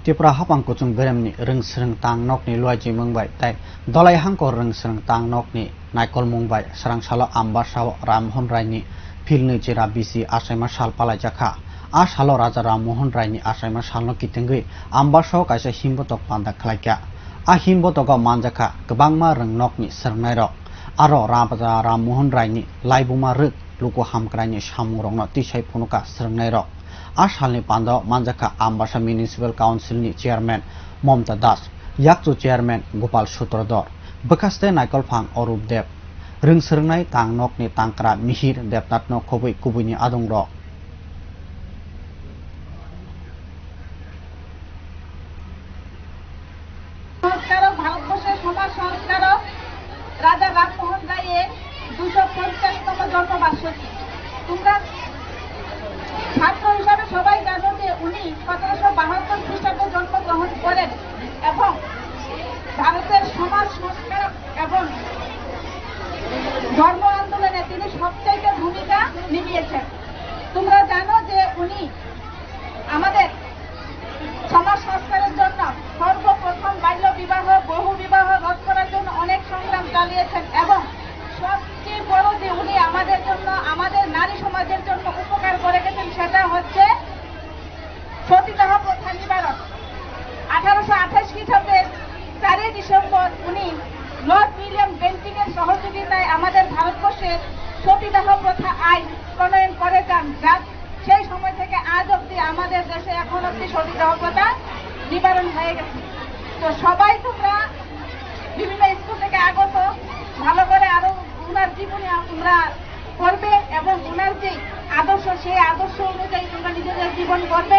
Tipra hapang kuchung berem ni reng sereng tang nok ni luai ji mungbai tai dolai hang ko reng sereng tang nok ni naikol mungbai sarang salo amba sawo Rammohon Rai ni phil ni jira bisi asaima sal palai jakha a salo Raja Rammohon Rai ni asaima sal no kitengui amba sawo kaisa himbotok panda khlaikya a himbotogo manjakha kwbangma reng nok ni serengnai rok aro Raja Rammohon Rai ni laibuma ruk luko hamkrai ni samung rok no tisai phunuka serengnai rok a salni pando manjakha Ambassa Municipal Council ni chairman Momta Das yakchu chairman Gopal Sutrodor bwkaste naikol phang Orup Deb reng serengnai tang nok ni tangkra Mihir Debnath no khobui kubui ni adung rok ভারতবর্ষের সমাজ সংস্কারক রাজা রামমোহন রায়ের 250তম জন্মবার্ষিকী। তোমরা ছাত্র হিসাবে সবাই জানো যে উনি 1772 খ্রিস্টাব্দে জন্মগ্রহণ করেন এবং ভারতের সমাজ সংস্কারক এবং ধর্ম আন্দোলনে তিনি সবচাইতে ভূমিকা নিভিয়েছেন। তোমরা জানো যে উনি আমাদের সমাজ সংস্কারের জন্য সর্বপ্রথম বাল্য বিবাহ বহু বিবাহ রদ করার জন্য অনেক সংগ্রাম চালিয়েছেন এবং সবচেয়ে বড় যে উনি আমাদের জন্য আমাদের নারী সমাজের জন্য উপকার করে গেছেন সেটা হচ্ছে সতীদাহ প্রথা নিবারণ। 1828 খ্রিস্টাব্দের 4 ডিসেম্বর উনি লর্ড উইলিয়াম বেন্টিং এর সহযোগিতায় আমাদের ভারতবর্ষে সতীদাহ প্রথা আইন প্রণয়ন করে যান, যা সেই সময় থেকে আজ অব্দি আমাদের দেশে এখন অব্দি সতীদাহ প্রথা নিবারণ হয়ে গেছে। তো সবাই তোমরা বিভিন্ন স্কুল থেকে আগত ভালো করে আরো উনার জীবনে তোমরা করবে এবং উনার যে আদর্শ সেই আদর্শ অনুযায়ী তোমরা নিজেদের জীবন করবে।